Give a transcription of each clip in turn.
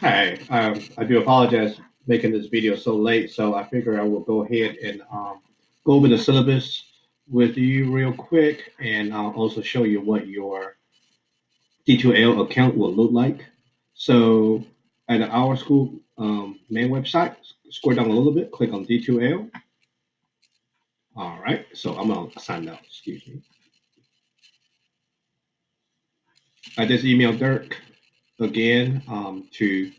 Hi, I do apologize making this video so late, so I figure I will go ahead and go over the syllabus with you real quick, and I'll also show you what your D2l account will look like. So at our school main website, scroll down a little bit, click on D2l. All right, so I'm gonna sign out. Excuse me. I just emailed Dirk again to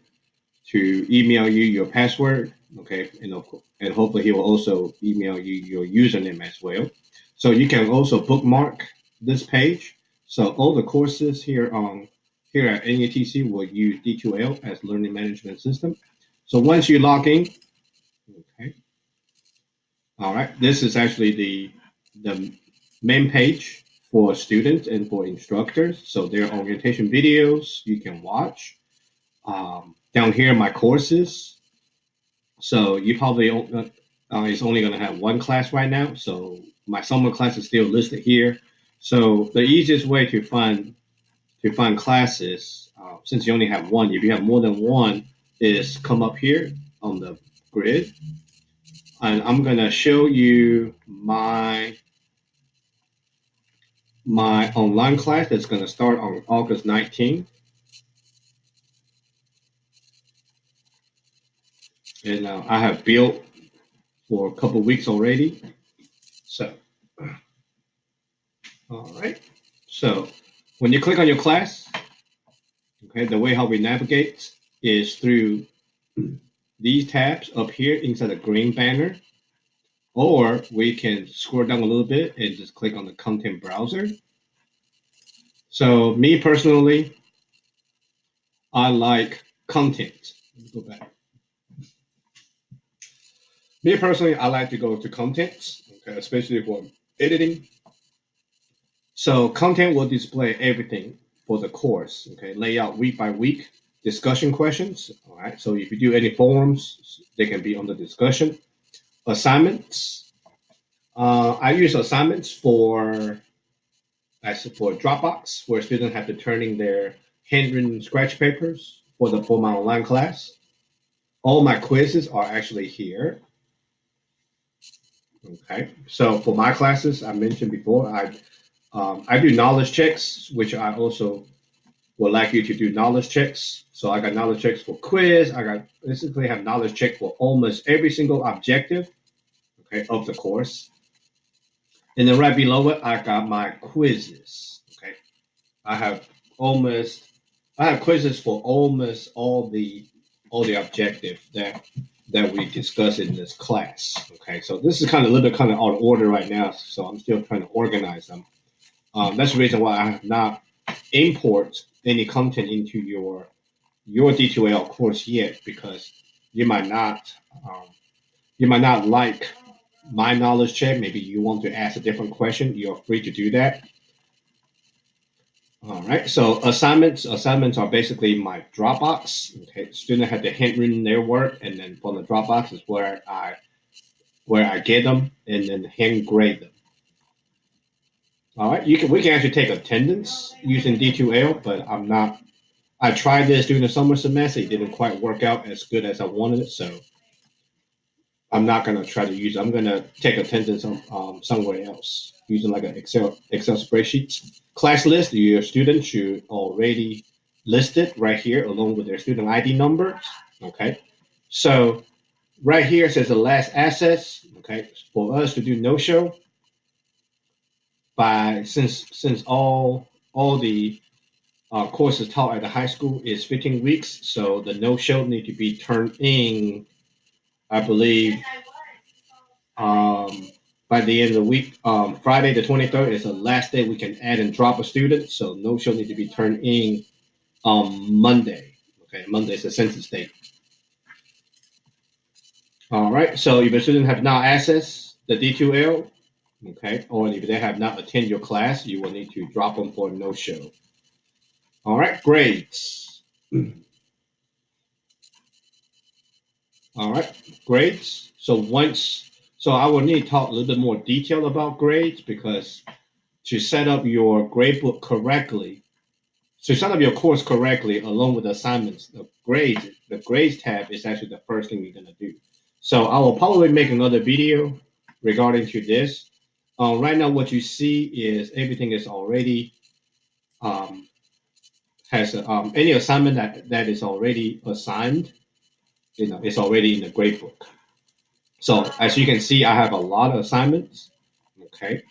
email you your password, okay, and hopefully he will also email you your username as well. So you can also bookmark this page. So all the courses here at NUTC will use D2l as learning management system. So once you log in, okay, all right, this is actually the main page for students and for instructors. So there are orientation videos you can watch. Down here, my courses. So you probably is only going to have one class right now. So my summer class is still listed here. So the easiest way to find classes, since you only have one, if you have more than one, is come up here on the grid, and I'm going to show you my online class that's going to start on August 19th. And I have built for a couple weeks already. So, all right. So when you click on your class, okay, the way how we navigate is through these tabs up here inside the green banner, or we can scroll down a little bit and just click on the content browser. So me personally, I like content. Let me go back. Me personally, I like to go to content, okay, especially for editing. So content will display everything for the course, okay, layout week by week, discussion questions, all right. So if you do any forums, they can be on the discussion. Assignments. I use assignments for Dropbox, where students have to turn in their handwritten scratch papers for my online class. All my quizzes are actually here. Okay, so for my classes, I mentioned before, I do knowledge checks, which I also would like you to do knowledge checks. So I got knowledge checks for quiz. I got basically have knowledge check for almost every single objective, okay, of the course. And then right below it, I got my quizzes. Okay, I have almost I have quizzes for almost all the objective that we discuss in this class. Okay, so this is kind of a little bit kind of out of order right now, so I'm still trying to organize them. That's the reason why I have not import any content into your D2l course yet, because you might not um, you might not like my knowledge check. Maybe you want to ask a different question. You're free to do that. All right. So assignments are basically my Dropbox. Okay. Student had to handwritten their work, and then from the Dropbox is where I get them and then hand grade them. All right. We can actually take attendance using D2l, but I'm not. I tried this during the summer semester. It didn't quite work out as good as I wanted it, so I'm not gonna try to use it. I'm gonna take attendance on somewhere else using like an Excel spreadsheet. Class list, your students should already list it right here along with their student ID numbers. Okay, so right here says the last assets. Okay, for us to do no show by since all the courses taught at the high school is 15 weeks, so the no show need to be turned in, I believe, um, by the end of the week. Friday the 23rd is the last day we can add and drop a student, so no show need to be turned in on Monday. Okay, Monday is the census date. All right, so if a student have not accessed the D2l, okay, or if they have not attended your class, you will need to drop them for no show. All right, grades. All right, grades. So I will need to talk a little bit more detail about grades, because to set up your grade book correctly, to set up your course correctly along with the assignments, the grades tab is actually the first thing you're gonna do. So I will probably make another video regarding to this. Right now, what you see is everything is already um, has any assignment that is already assigned. It's already in the gradebook. So as you can see, I have a lot of assignments. Okay.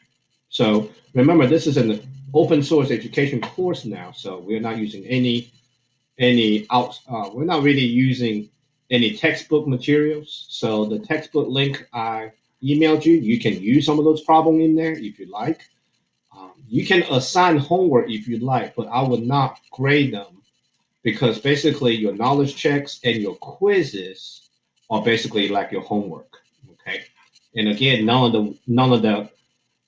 So remember, this is an open source education course now. So we're not using any out. We're not really using any textbook materials. So the textbook link I emailed you, you can use some of those problems in there if you like. You can assign homework if you like, but I would not grade them because basically your knowledge checks and your quizzes are basically like your homework. Okay, and again, none of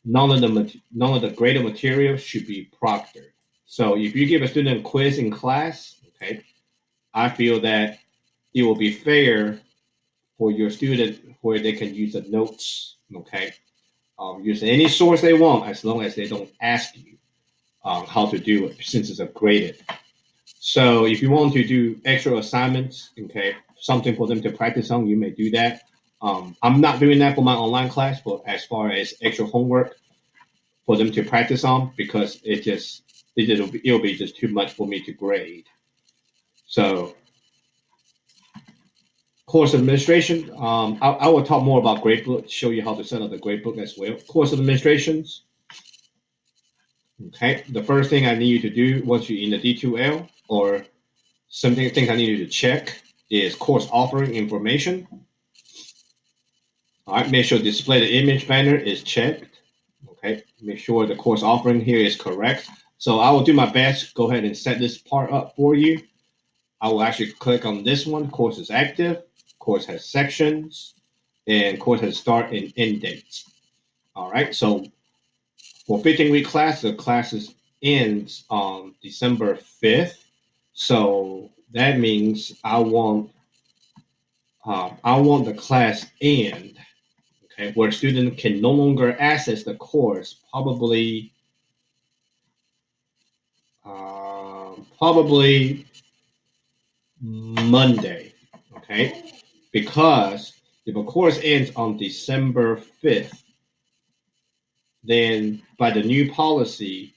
the graded material should be proctored. So if you give a student a quiz in class, okay, I feel that it will be fair for your student where they can use the notes, okay, use any source they want as long as they don't ask you how to do it since it's a graded. So if you want to do extra assignments, okay, something for them to practice on, you may do that. I'm not doing that for my online class, but as far as extra homework for them to practice on, because it'll be just too much for me to grade. So course administration, I will talk more about gradebook, show you how to set up the gradebook as well. Course administrations, okay. The first thing I need you to do once you're in the D2l or something things I need you to check is course offering information. All right, make sure display the image banner is checked. Okay, make sure the course offering here is correct. So I will do my best. Go ahead and set this part up for you. I will actually click on this one. Course is active. Course has sections, and course has start and end dates. All right. So for 15-week class, the classes ends on December 5th. So that means I want the class end, okay, where student can no longer access the course probably Monday, okay, because if a course ends on December 5th, then by the new policy,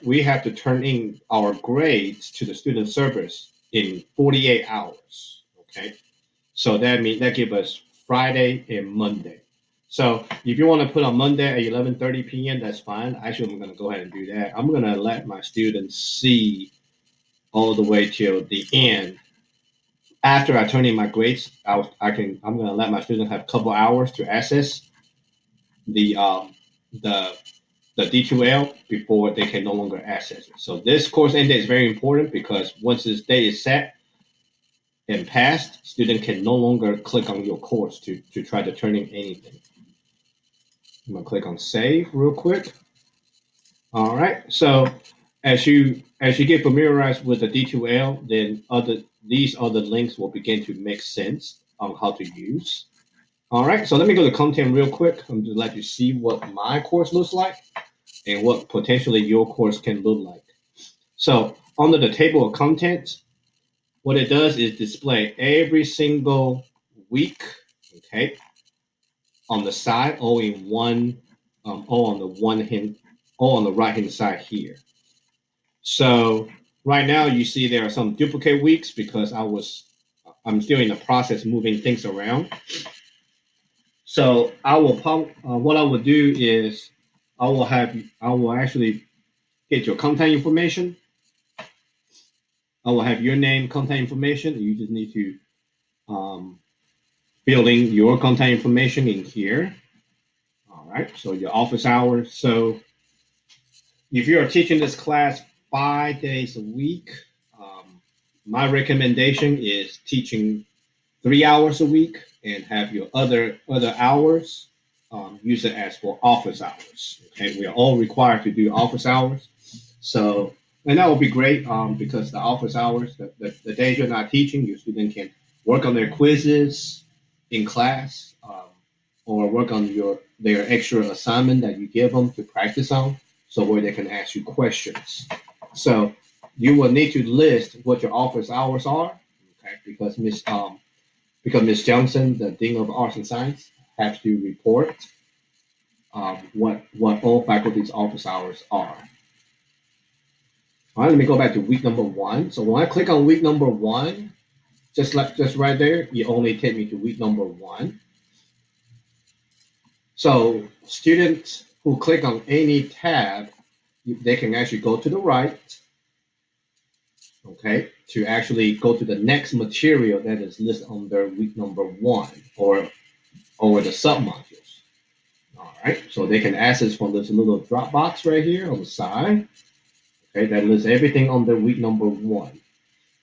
we have to turn in our grades to the student service in 48 hours, okay. So that means that gives us Friday and Monday. So if you want to put on Monday at 11:30 p.m., that's fine. Actually, I'm going to go ahead and do that. I'm going to let my students see all the way till the end. After I turn in my grades, I'm going to let my students have a couple hours to access the the the D2l before they can no longer access it. So this course end date is very important because once this date is set, and passed, student can no longer click on your course to try to turn in anything. I'm gonna click on save real quick. All right. So as you get familiarized with the D2l, then these other links will begin to make sense on how to use. All right. So let me go to content real quick. I'm just let you see what my course looks like and what potentially your course can look like. So under the table of contents, what it does is display every single week, okay, on the side, all in one, all on the one hand, all on the right hand side here. So right now you see there are some duplicate weeks because I'm still in the process moving things around. So what I will do is I will actually get your contact information. I will have your name, contact information. You just need to um, fill in your contact information in here. All right. So your office hours. So if you are teaching this class 5 days a week, um, my recommendation is teaching 3 hours a week and have your other hours use it as for office hours. Okay, we are all required to do office hours, so and that will be great because the office hours, the days you're not teaching, your student can work on their quizzes in class or work on their extra assignment that you give them to practice on, so where they can ask you questions. So you will need to list what your office hours are, okay? Because Miss Johnson, the Dean of Arts and Science, has to report what all faculty's office hours are. All right, let me go back to week number 1. So when I click on week number 1, just right there, you only take me to week number 1. So students who click on any tab, they can actually go to the right, okay, to actually go to the next material that is listed under week number 1 or the sub modules. All right, so they can access from this little drop box right here on the side. Okay, that lists everything under week number 1.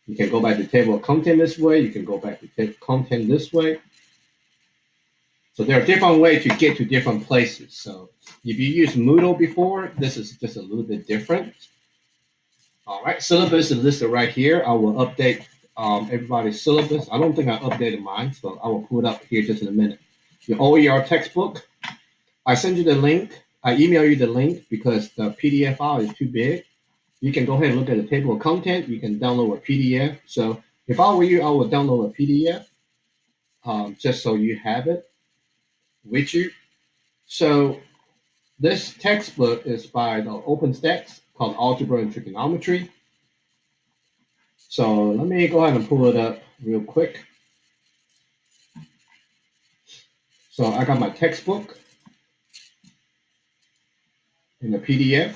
You can go back to table of content this way. You can go back to table content this way. So there are different ways to get to different places. So if you used Moodle before, this is just a little bit different. All right, syllabus is listed right here. I will update everybody's syllabus. I don't think I updated mine, so I will pull it up here just in a minute. Your OER textbook, I send you the link. I email you the link because the PDF file is too big. You can go ahead and look at the table of content. You can download a PDF. So if I were you, I would download a PDF just so you have it with you. So this textbook is by the OpenStax called Algebra and Trigonometry. So let me go ahead and pull it up real quick. So I got my textbook in the PDF.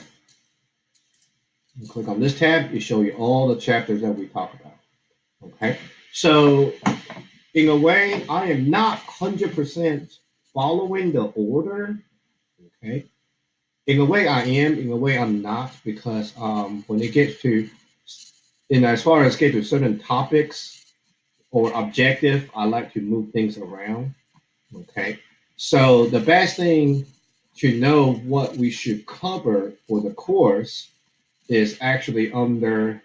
You click on this tab, it shows you all the chapters that we talk about. Okay, so in a way, I am not 100% following the order. Okay, in a way I am, in a way I'm not, because when it gets to, as far as get to certain topics or objective, I like to move things around. Okay, so the best thing to know what we should cover for the course is actually under,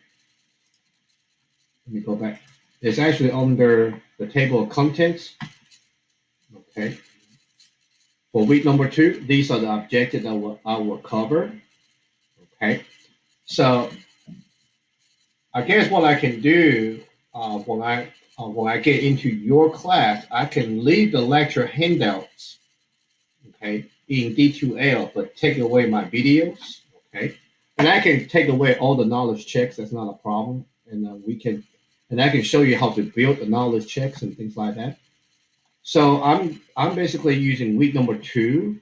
let me go back, it's actually under the table of contents. Okay, for week number 2, these are the objectives that I will cover. Okay, so I guess what I can do when I get into your class, I can leave the lecture handouts, okay, in D2l, but take away my videos, okay, and I can take away all the knowledge checks. That's not a problem, and I can show you how to build the knowledge checks and things like that. So I'm basically using week number 2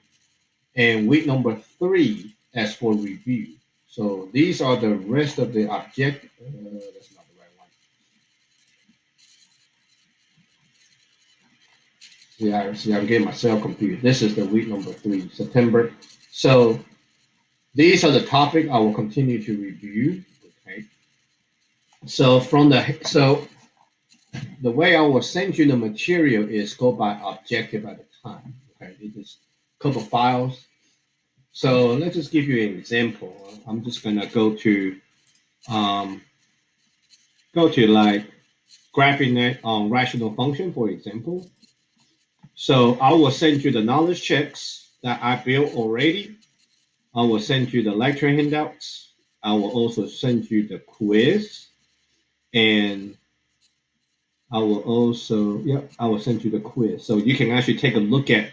and week number 3 as for review. So these are the rest of the object. That's not the right one. See, I'm getting myself confused. This is the week number 3, September. So these are the topic I will continue to review. Okay. So the way I will send you the material is go by objective at a time. Okay. It is a couple files. So let's just give you an example. I'm just gonna go to like GraphingNet on rational function, for example. So I will send you the knowledge checks that I built already. I will send you the lecture handouts. I will also send you the quiz, and I will send you the quiz. So you can actually take a look at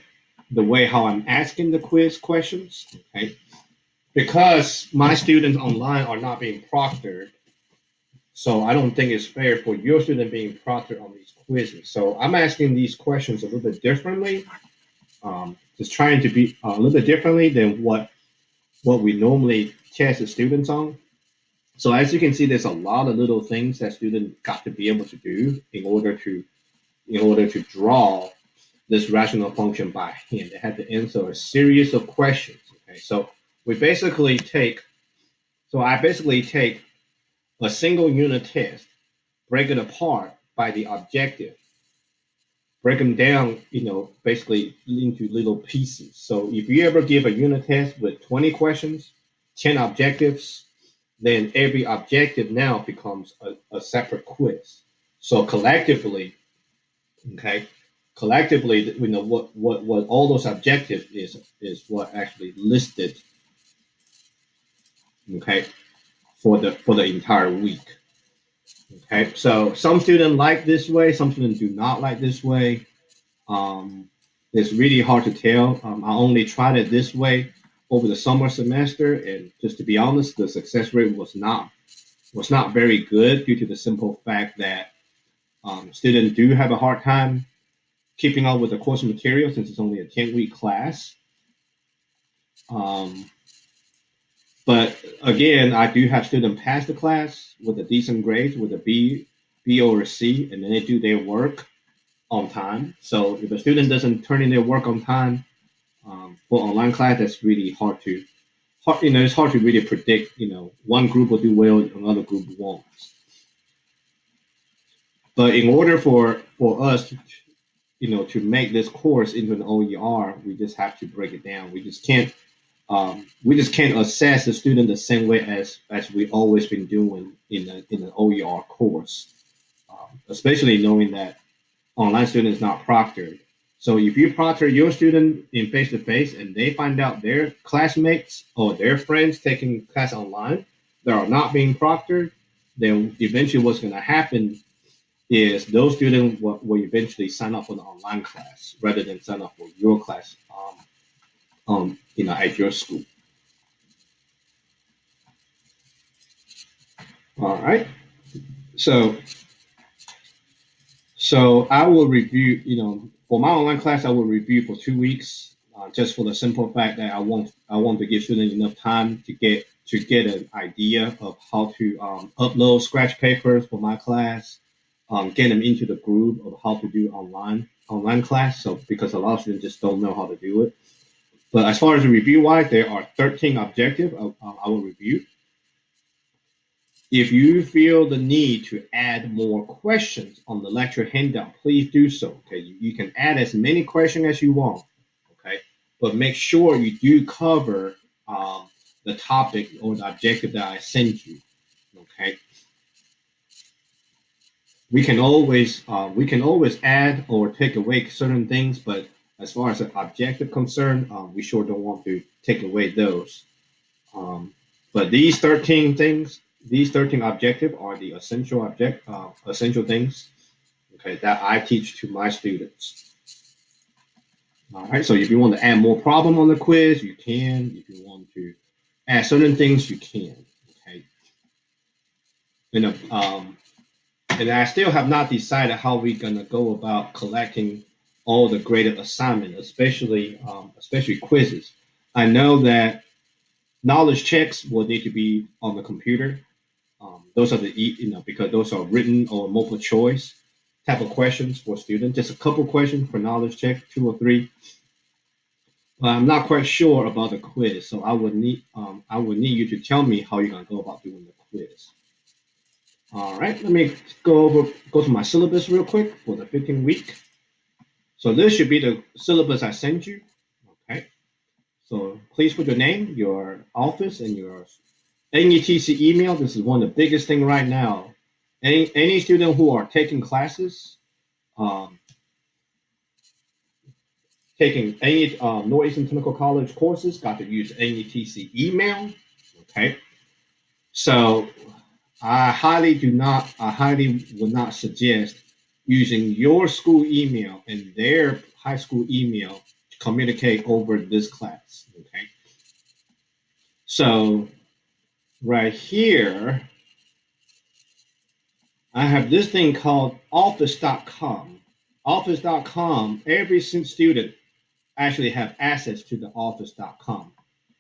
the way how I'm asking the quiz questions. Okay, because my students online are not being proctored, so I don't think it's fair for your student being proctored on these quizzes. So I'm asking these questions a little bit differently, just trying to be a little bit differently than what we normally test the students on. So as you can see, there's a lot of little things that students got to be able to do in order to draw this rational function by hand. They had to answer a series of questions. Okay, so I basically take a single unit test, break it apart by the objective, break them down, basically into little pieces. So if you ever give a unit test with 20 questions, 10 objectives, then every objective now becomes a separate quiz. So collectively, okay, what all those objectives is what actually listed, okay, for the entire week. Okay, so some students like this way, some students do not like this way. Um, it's really hard to tell. I only tried it this way over the summer semester, and just to be honest, the success rate was not very good due to the simple fact that students do have a hard time keeping up with the course material since it's only a 10-week class. Um, but again, I do have students pass the class with a decent grade, with a B or a C, and then they do their work on time. So if a student doesn't turn in their work on time for online class, that's really it's hard to really predict. One group will do well, another group won't. But in order for us to make this course into an OER, we just have to break it down. We just can't assess the student the same way as we always been doing in an OER course, especially knowing that online student is not proctored. So if you proctor your student in face to face and they find out their classmates or their friends taking class online that are not being proctored, then eventually what's going to happen is those students will eventually sign up for the online class rather than sign up for your class at your school. All right. So I will review, for my online class, I will review for 2 weeks, just for the simple fact that I want to give students enough time to get an idea of how to upload scratch papers for my class, get them into the groove of how to do online class. So because a lot of students just don't know how to do it. But as far as the review wise, there are 13 objectives I will review. If you feel the need to add more questions on the lecture handout, please do so. Okay, you can add as many questions as you want. Okay, but make sure you do cover the topic or the objective that I sent you. Okay, we can always add or take away certain things, but as far as the objective concerned, we sure don't want to take away those. Um, but these 13 objectives are the essential things, okay, that I teach to my students. All right. So if you want to add more problem on the quiz, you can. If you want to add certain things, you can. Okay. And and I still have not decided how we're gonna go about collecting all the graded assignment, especially quizzes. I know that knowledge checks will need to be on the computer. Those are because those are written or multiple choice type of questions for students. Just a couple questions for knowledge check, two or three. But I'm not quite sure about the quiz, so I would need you to tell me how you're gonna go about doing the quiz. All right, let me go to my syllabus real quick for the 15 week. So this should be the syllabus I sent you. Okay, so please put your name, your office, and your NETC email. This is one of the biggest thing right now. Any student who are taking classes, um, taking any Northeastern Technical College courses, got to use NETC email. Okay, so I highly would not suggest using your school email and their high school email to communicate over this class. Okay, so right here, I have this thing called office.com. Office.com, every student actually have access to the office.com.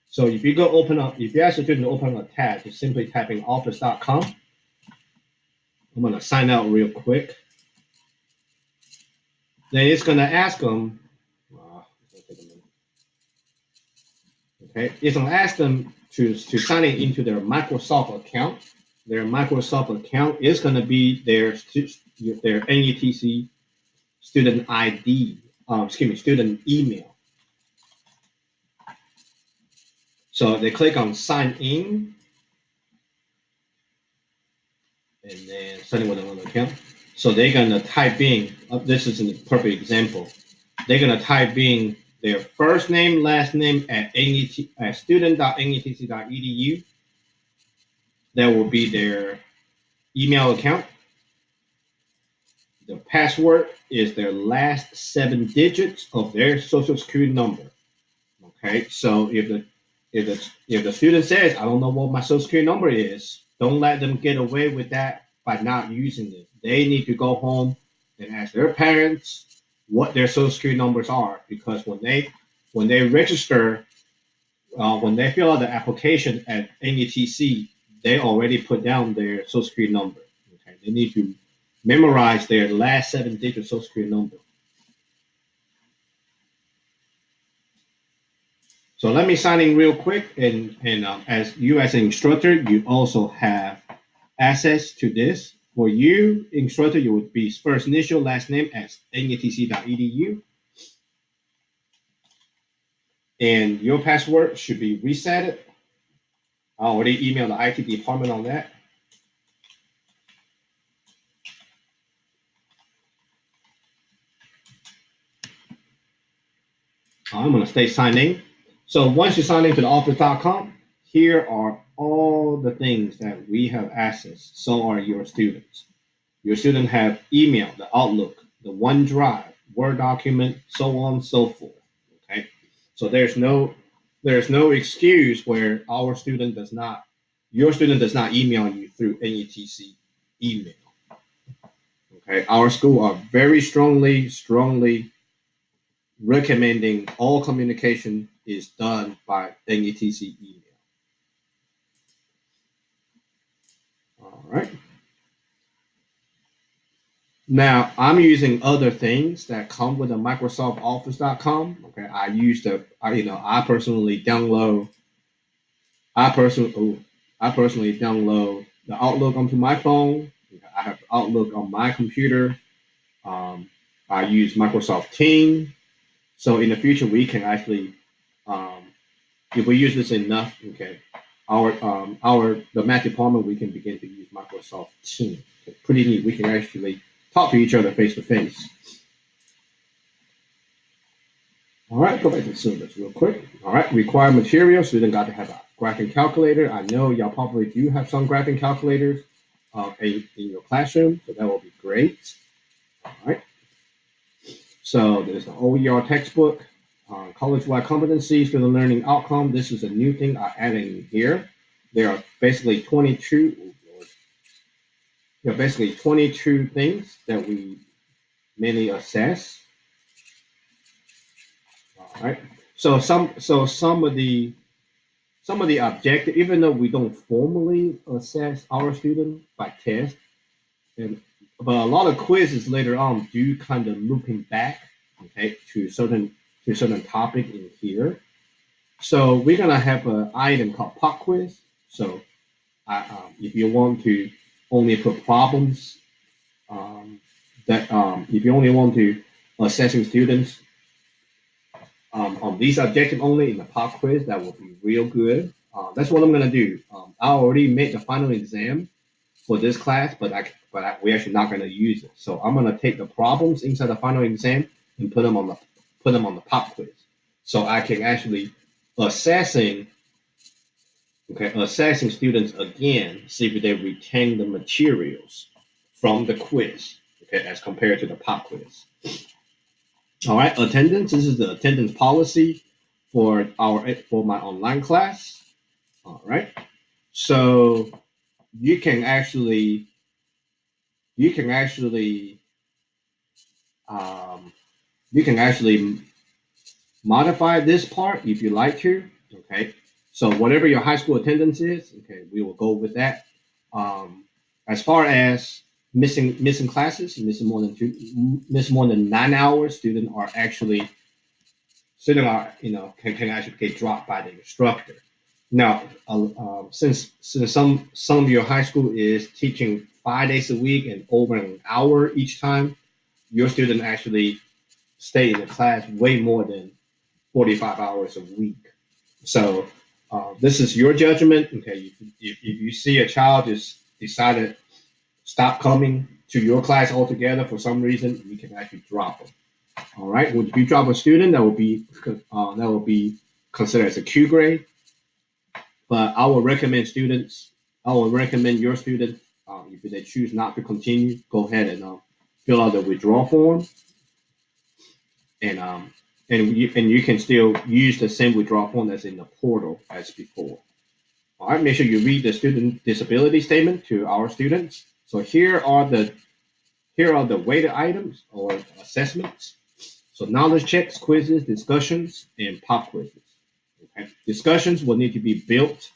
So if you ask a student to open up a tab, just simply typing office.com. I'm going to sign out real quick. Then it's going to ask them, okay, it's going to ask them to sign into their Microsoft account. Their Microsoft account is going to be their NETC student ID, student email. So they click on sign in, and then sign in with another account. So they're gonna type in. This is a perfect example. They're gonna type in their first name, last name at student.netc.edu. That will be their email account. The password is their last 7 digits of their social security number. Okay, so if the student says, I don't know what my social security number is, don't let them get away with that by not using it. They need to go home and ask their parents what their social security numbers are, because when they register, when they fill out the application at NETC, they already put down their social security number. Okay, they need to memorize their last 7 digit social security number. So let me sign in real quick, and as you as an instructor, you also have access to this. For you, instructor, you would be first initial, last name at netc.edu, and your password should be reset. I already emailed the IT department on that. I'm going to stay signed in. So once you sign into the office.com, here are all the things that we have access. So are your students. Your students have email, the Outlook, the OneDrive, Word document, so on and so forth. Okay. So there's no excuse where your student does not email you through NETC email. Okay. Our school are very strongly recommending all communication is done by NETC email. All right. Now I'm using other things that come with the Microsoft Office.com. Okay, I personally download. I personally, oh, I personally download the Outlook onto my phone. Okay, I have Outlook on my computer. Um, I use Microsoft Teams. So in the future, we can actually, um, if we use this enough, okay, the math department, we can begin to use Microsoft Teams. Okay, pretty neat. We can actually talk to each other face to face. All right, go back to the syllabus real quick. All right, required materials. Student got to have a graphing calculator. I know y'all probably do have some graphing calculators in your classroom, so that will be great. All right. So there's an OER textbook, college-wide competencies for the learning outcome. This is a new thing I added in here. There are basically 22. There are basically 22 things that we mainly assess. All right. So some of the objective, even though we don't formally assess our student by test, but a lot of quizzes later on do kind of looping back, okay, to certain topic in here. So we're gonna have an item called pop quiz. So if you want to only put problems, if you only want to assessing students on these objective only in the pop quiz, that will be real good. That's what I'm gonna do. I already made the final exam for this class, but we're actually not gonna use it. So I'm gonna take the problems inside the final exam and put them on the pop quiz, so I can actually assessing assessing students again, see if they retain the materials from the quiz, okay, as compared to the pop quiz. All right, attendance. This is the attendance policy for my online class. All right, so you can actually you can actually um, you can actually modify this part if you like to. Okay, so whatever your high school attendance is, okay, we will go with that. Um, as far as missing classes, miss more than 9 hours, student are can actually get dropped by the instructor. Now, since some of your high school is teaching 5 days a week and over an hour each time, your student actually stay in the class way more than 45 hours a week. So this is your judgment. Okay, if you see a child just decided stop coming to your class altogether for some reason, you can actually drop them. All right. Well, if you drop a student, that will be considered as a Q grade. But I will recommend students I would recommend your student, if they choose not to continue, go ahead and fill out the withdrawal form, and you can still use the same withdrawal form that's in the portal as before. All right, make sure you read the student disability statement to our students. So here are the weighted items or assessments. So knowledge checks, quizzes, discussions, and pop quizzes. Okay. Discussions will need to be built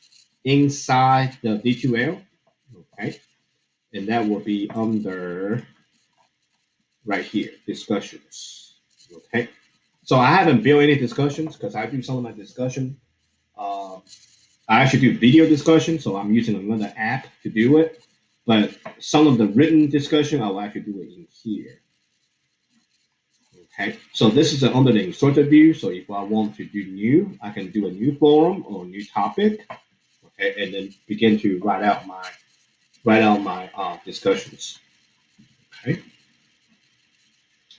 inside the D2l. Okay. And that will be under right here, discussions. Okay. So I haven't built any discussions because I do some of my discussion. Uh, I actually do video discussion, so I'm using another app to do it. But some of the written discussion, I'll actually do it in here. Okay, so this is under the instructor view. So if I want to do new, I can do a new forum or new topic. Okay, and then begin to write out my discussions. Okay,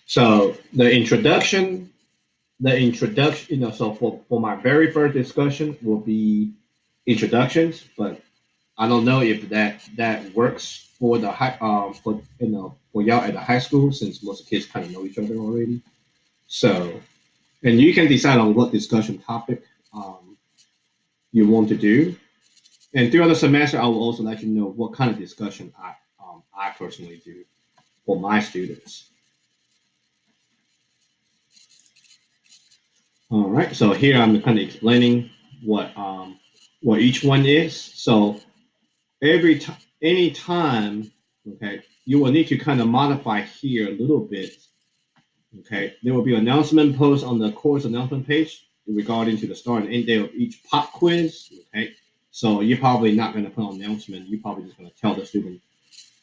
so the introduction, so for my very first discussion will be introductions, but I don't know if that works for the high for y'all at the high school since most of the kids kind of know each other already. So, and you can decide on what discussion topic you want to do. And throughout the semester, I will also let you know what kind of discussion I personally do for my students. All right. So here I'm kind of explaining what each one is. So any time, okay, you will need to kind of modify here a little bit. Okay, there will be an announcement post on the course announcement page regarding to the start and end date of each pop quiz. Okay, so you're probably not going to put an announcement. You're probably just going to tell the student.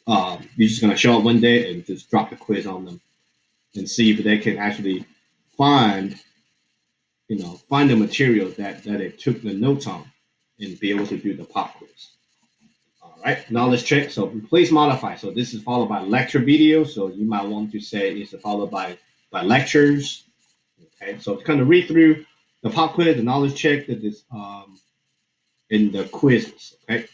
You're just going to show up one day and just drop the quiz on them and see if they can actually find, find the material that they took the notes on and be able to do the pop quiz. All right, knowledge check. So please modify. So this is followed by lecture video. So you might want to say it's followed by lectures. Okay, so kind of read through the pop quiz, the knowledge check, that is in the quizzes. Okay,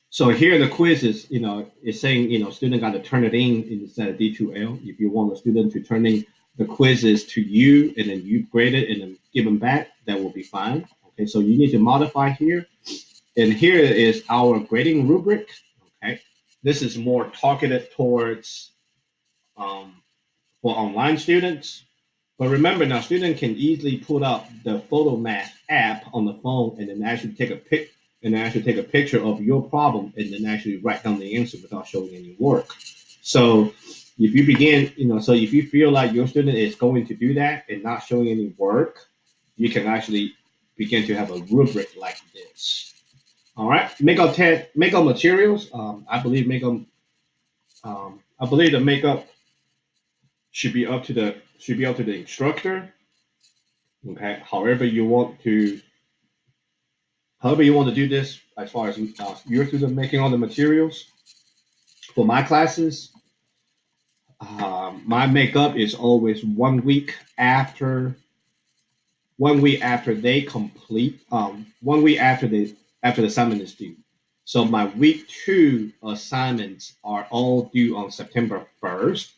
so here the quizzes, it's saying student got to turn it in instead of D2l. If you want a student to turn in the quizzes to you and then you grade it and then give them back, that will be fine. Okay, so you need to modify here. And here is our grading rubric. Okay, this is more targeted towards for online students. But remember now, students can easily pull up the PhotoMath app on the phone and then actually take a picture of your problem and then actually write down the answer without showing any work. So if you begin, so if you feel like your student is going to do that and not showing any work, you can actually begin to have a rubric like this. All right, makeup materials. I believe the makeup should be up to the instructor. Okay, however you want to do this as far as your student making all the materials. For my classes, my makeup is always 1 week after they complete 1 week after the assignment is due. So my week 2 assignments are all due on September 1st,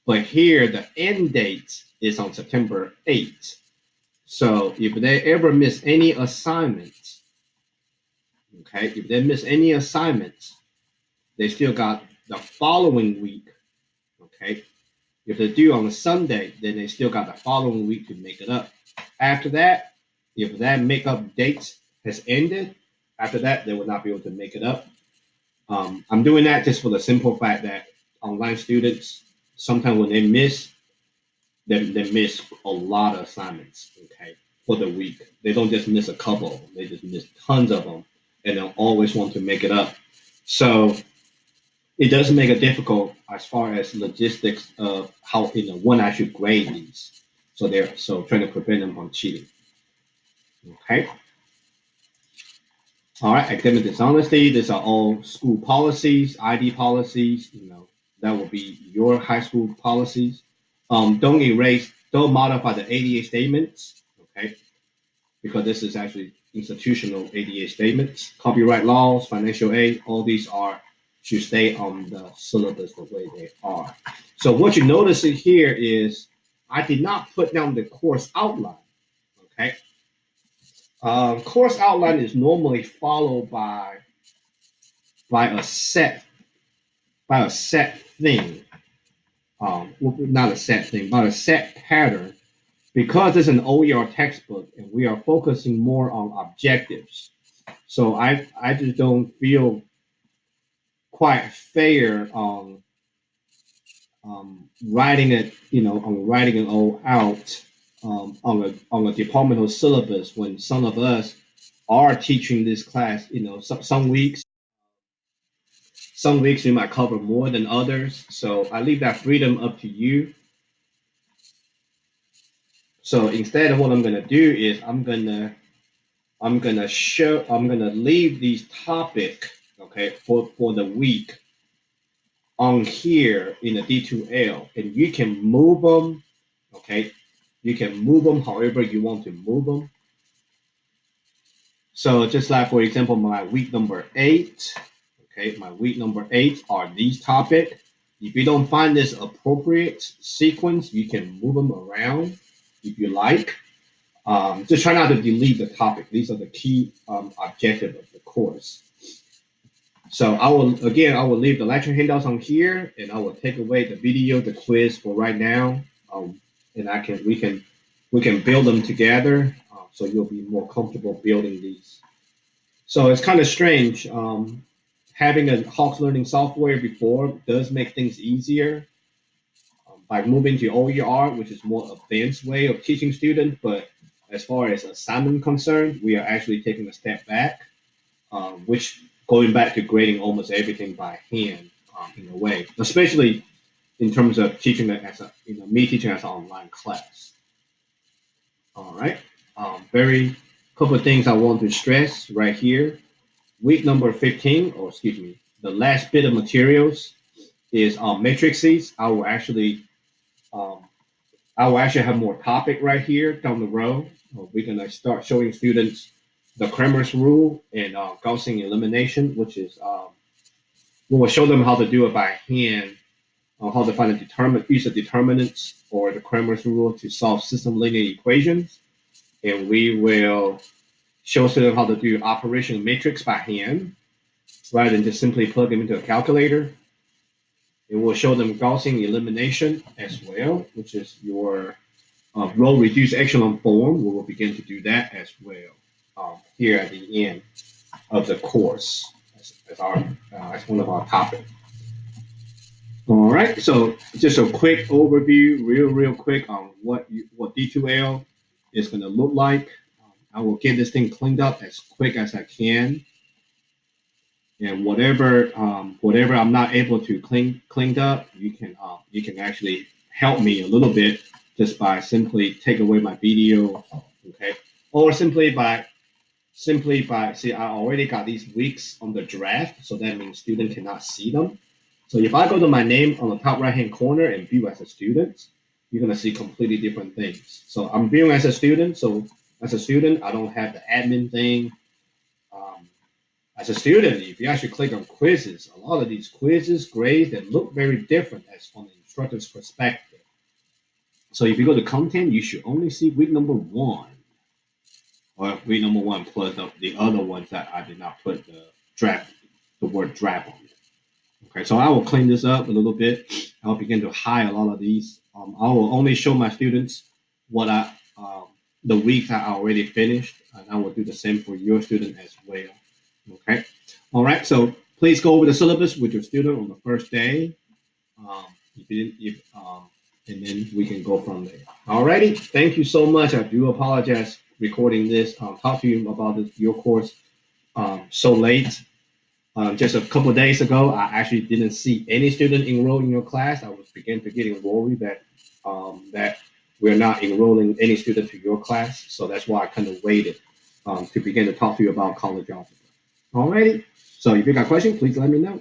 but here the end date is on September 8th. So if they ever miss any assignments, okay, if they miss any assignments, they still got the following week, okay. If they're due on a Sunday, then they still got the following week to make it up. After that, if that makeup date has ended, after that, they will not be able to make it up. I'm doing that just for the simple fact that online students, sometimes when they miss a lot of assignments, okay, for the week. They don't just miss a couple of them, they just miss tons of them, and they'll always want to make it up. So it does make it difficult as far as logistics of how when I should grade these. So they're trying to prevent them from cheating. Okay. All right, academic dishonesty. These are all school policies, ID policies. That will be your high school policies. Don't modify the ADA statements. Okay, because this is actually institutional ADA statements, copyright laws, financial aid, all these are to stay on the syllabus the way they are. So what you notice here is I did not put down the course outline. Okay, course outline is normally followed by a set thing. Well, not a set thing, but a set pattern. Because it's an OER textbook and we are focusing more on objectives. So I just don't feel quite fair on writing it, on writing it all out on a departmental syllabus when some of us are teaching this class. Some weeks we might cover more than others. So I leave that freedom up to you. So instead of what I'm gonna do is I'm gonna leave these topic, okay, for the week on here in the D2l, and you can move them, okay. You can move them however you want to move them. So just like for example, my week number 8, okay, my week number 8 are these topic. If you don't find this appropriate sequence, you can move them around if you like. Just try not to delete the topic. These are the key objective of the course. So I will leave the lecture handouts on here, and I will take away the video, the quiz for right now, and we can build them together, so you'll be more comfortable building these. So it's kind of strange. Having a Hawks Learning software before does make things easier by moving to OER, which is more advanced way of teaching students. But as far as assignment concerned, we are actually taking a step back, which going back to grading almost everything by hand in a way, especially in terms of teaching it as me teaching as an online class. All right. Very couple of things I want to stress right here. Week number 15, or excuse me, the last bit of materials is matrices. Um, I will actually have more topic right here down the road. We're gonna start showing students the Cramer's rule and Gaussian elimination, which is we will show them how to do it by hand, how to find use of determinants or the Cramer's rule to solve system linear equations, and we will show students how to do operation matrix by hand rather than just simply plug them into a calculator. It will show them Gaussian elimination as well, which is your row reduced echelon form. We will begin to do that as well here at the end of the course as one of our topics. All right, so just a quick overview, real quick on what D2l is going to look like. I will get this thing cleaned up as quick as I can, and whatever I'm not able to cleaned up, you can actually help me a little bit just by simply take away my video, okay, or simply by see, I already got these weeks on the draft, so that means student cannot see them. So if I go to my name on the top right hand corner and view as a student, you're gonna see completely different things. So I'm viewing as a student. So as a student, I don't have the admin thing. As a student, if you actually click on quizzes, a lot of these quizzes, grades, that look very different as from the instructor's perspective. So if you go to content, you should only see week number 1, or week number 1 plus the other ones that I did not put the word draft on. Okay, so I will clean this up a little bit. I'll begin to hide a lot of these. I will only show my students what the weeks I already finished, and I will do the same for your student as well. Okay, all right. So please go over the syllabus with your student on the first day. And then we can go from there. All righty. Thank you so much. I do apologize recording this. Talk to you about your course so late. Just a couple of days ago, I actually didn't see any student enroll in your class. I was beginning to get worried that we're not enrolling any student to your class. So that's why I kind of waited to begin to talk to you about college algebra. Alrighty. So if you got questions, please let me know.